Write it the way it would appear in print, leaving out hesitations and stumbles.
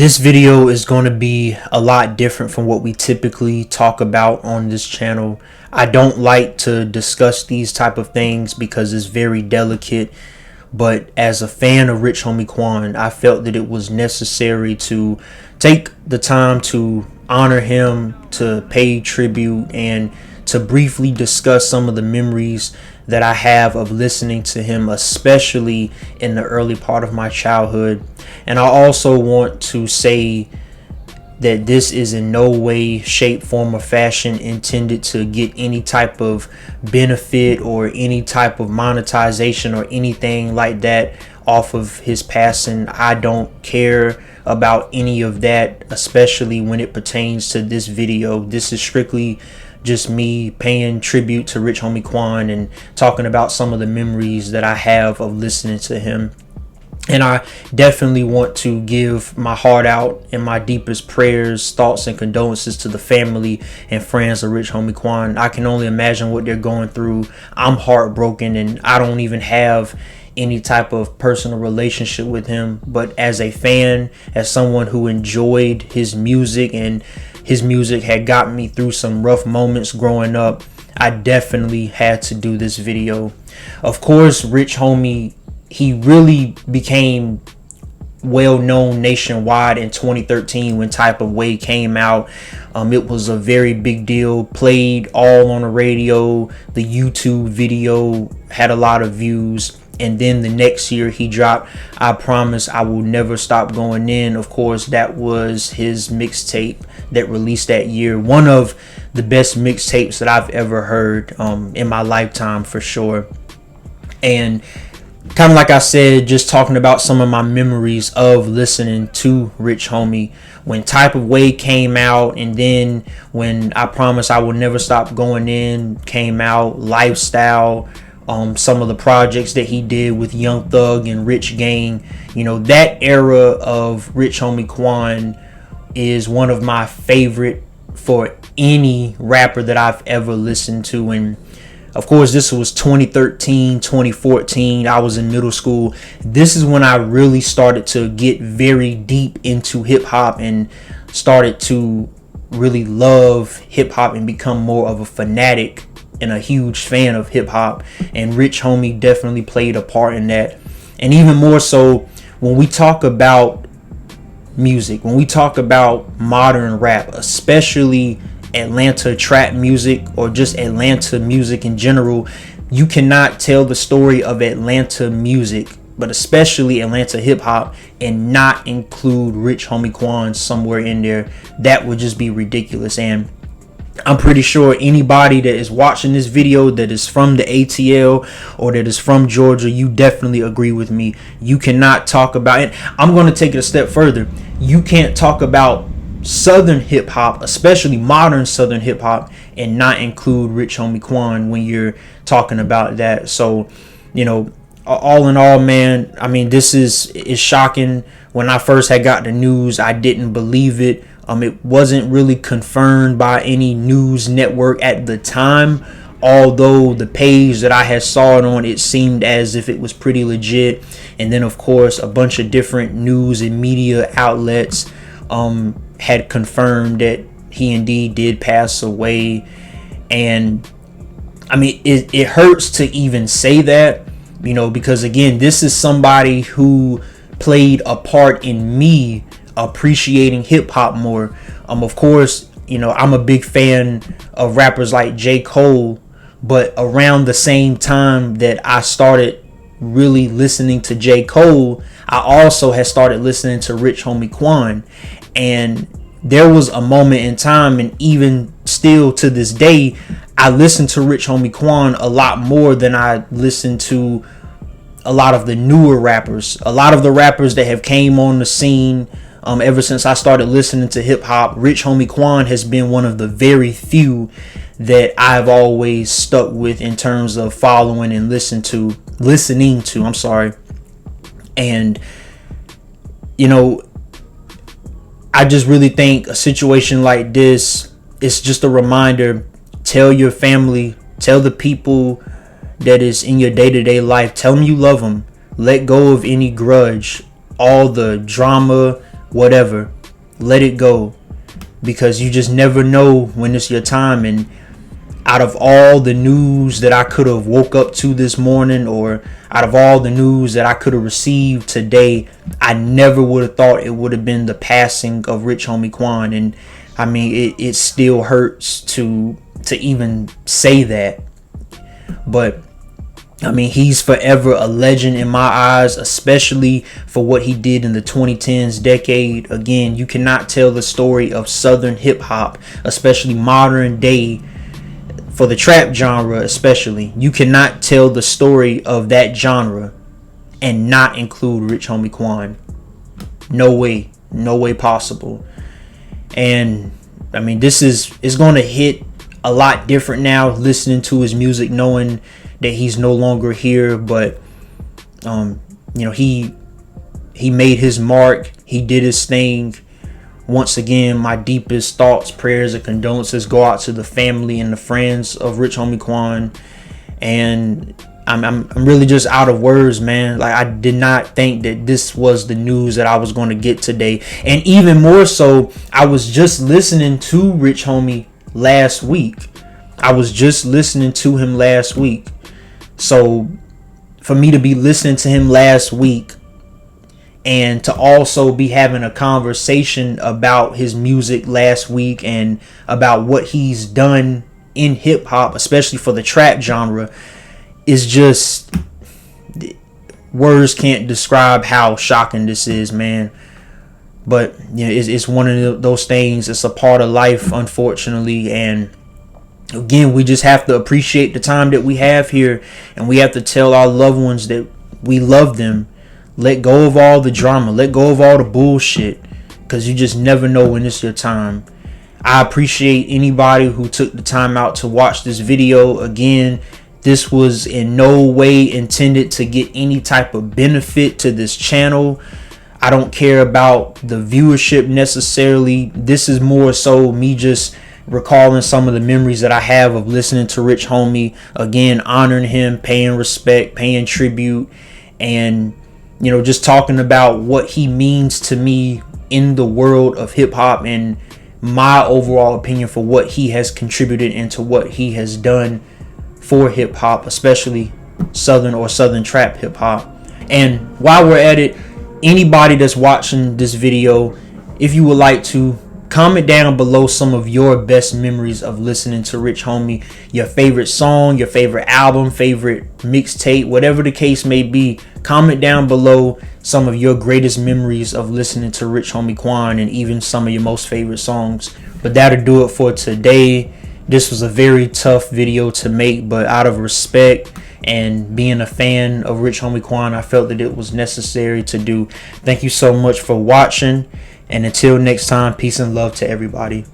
This video is going to be a lot different from what we typically talk about on this channel. I don't like to discuss these type of things because it's very delicate, but as a fan of Rich Homie Quan, I felt that it was necessary to take the time to honor him, to pay tribute, and to briefly discuss some of the memories that I have of listening to him, especially in the early part of my childhood. And I also want to say that this is in no way, shape, form, or fashion intended to get any type of benefit or any type of monetization or anything like that off of his passing. I don't care about any of that, especially when it pertains to this video. This is strictly just me paying tribute to Rich Homie Quan and talking about some of the memories that I have of listening to him. And I definitely want to give my heart out and my deepest prayers, thoughts, and condolences to the family and friends of Rich Homie Quan. I can only imagine what they're going through. I'm heartbroken, and I don't even have any type of personal relationship with him. But as a fan, as someone who enjoyed his music, and his music had gotten me through some rough moments growing up, I definitely had to do this video. Of course, Rich Homie, he really became well known nationwide in 2013 when Type of Way came out. It was a very big deal, played all on the radio. The YouTube video had a lot of views. And then the next year he dropped I Promise I Will Never Stop Going In. Of course, that was his mixtape that released that year. One of the best mixtapes that I've ever heard in my lifetime, for sure. And kind of like I said, just talking about some of my memories of listening to Rich Homie when Type of Way came out, and then when I Promise I Will Never Stop Going In came out, Lifestyle, some of the projects that he did with Young Thug and Rich Gang. You know, that era of Rich Homie Quan is one of my favorite for any rapper that I've ever listened to. And of course, this was 2013, 2014. I was in middle school. This is when I really started to get very deep into hip hop and started to really love hip hop and become more of a fanatic and a huge fan of hip hop. And Rich Homie definitely played a part in that. And even more so when we talk about music, when we talk about modern rap, especially Atlanta trap music or just Atlanta music in general, you cannot tell the story of Atlanta music, but especially Atlanta hip hop, and not include Rich Homie Quan somewhere in there. That would just be ridiculous. And I'm pretty sure anybody that is watching this video that is from the ATL or that is from Georgia, you definitely agree with me. You cannot talk about it. I'm going to take it a step further. You can't talk about Southern hip hop, especially modern Southern hip hop, and not include Rich Homie Quan when you're talking about that. So, you know, all in all, man, I mean, this is shocking. When I first had got the news, I didn't believe it. It wasn't really confirmed by any news network at the time, although the page that I had saw it on, it seemed as if it was pretty legit. And then, of course, a bunch of different news and media outlets had confirmed that he indeed did pass away. And I mean, it hurts to even say that, you know, because again, this is somebody who played a part in me appreciating hip hop more. Of course, you know, I'm a big fan of rappers like J. Cole, but around the same time that I started really listening to J. Cole, I also had started listening to Rich Homie Quan. And there was a moment in time, and even still to this day, I listen to Rich Homie Quan a lot more than I listen to a lot of the newer rappers. A lot of the rappers that have came on the scene ever since I started listening to hip hop, Rich Homie Quan has been one of the very few that I've always stuck with in terms of following and listening to. I'm sorry. And you know, I just really think a situation like this is just a reminder. Tell your family, tell the people that is in your day-to-day life, tell them you love them. Let go of any grudge. All the drama, whatever. Let it go, because you just never know when it's your time. And out of all the news that I could have woke up to this morning, or out of all the news that I could have received today, I never would have thought it would have been the passing of Rich Homie Quan. And I mean, it still hurts to even say that. But I mean, he's forever a legend in my eyes, especially for what he did in the 2010s decade. Again, you cannot tell the story of Southern hip hop, especially modern day, for the trap genre especially. You cannot tell the story of that genre and not include Rich Homie Quan. No way. No way possible. And I mean, this is going to hit a lot different now, listening to his music, knowing that he's no longer here. But he made his mark. He did his thing. Once again, my deepest thoughts, prayers, and condolences go out to the family and the friends of Rich Homie Quan. And I'm really just out of words, man. Like, I did not think that this was the news that I was going to get today. And even more so, I was just listening to Rich Homie last week. So for me to be listening to him last week, and to also be having a conversation about his music last week and about what he's done in hip hop, especially for the trap genre, is just, words can't describe how shocking this is, man. But it's one of those things. It's a part of life, unfortunately. And again, we just have to appreciate the time that we have here, and we have to tell our loved ones that we love them. Let go of all the drama. Let go of all the bullshit, because you just never know when it's your time. I appreciate anybody who took the time out to watch this video. Again, this was in no way intended to get any type of benefit to this channel. I don't care about the viewership necessarily. This is more so me just recalling some of the memories that I have of listening to Rich Homie. Again, honoring him, paying respect, paying tribute, and just talking about what he means to me in the world of hip hop, and my overall opinion for what he has contributed into what he has done for hip hop, especially Southern trap hip hop. And while we're at it, anybody that's watching this video, if you would like to, comment down below some of your best memories of listening to Rich Homie. Your favorite song, your favorite album, favorite mixtape, whatever the case may be. Comment down below some of your greatest memories of listening to Rich Homie Quan, and even some of your most favorite songs. But that'll do it for today. This was a very tough video to make, but out of respect and being a fan of Rich Homie Quan, I felt that it was necessary to do. Thank you so much for watching. And until next time, peace and love to everybody.